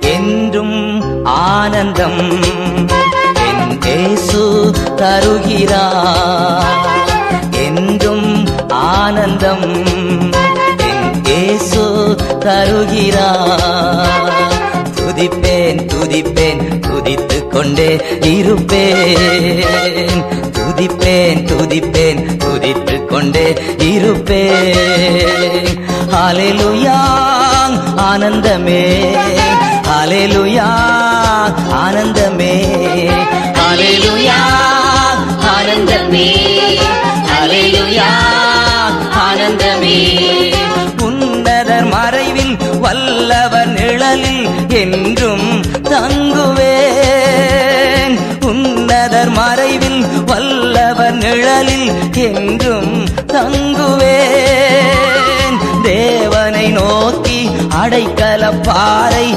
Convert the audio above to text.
என்றும் ஆனந்தம் என் இயேசு தருகிறார். என்றும் ஆனந்தம் என் இயேசு தருகிறார். துதிப்பேன் துதிப்பேன் துதித்துக் கொண்டே இருப்பேன். துதிப்பேன் துதிப்பேன் துதித்துக் கொண்டே இருப்பேன். ஹல்லேலூயா ஆனந்தமே, ஹல்லேலூயா ஆனந்தமே, ஹல்லேலூயா ஆனந்தமே, ஹல்லேலூயா ஆனந்தமே. உன்னதர் மறைவில் வல்லவர் நிழலில் என்றும் தங்குவேன். உன்னதர் மறைவில் வல்லவர் நிழலில் என்றும் தங்குவேன். தேவனை நோக்கி அடைக்கலப்பாறை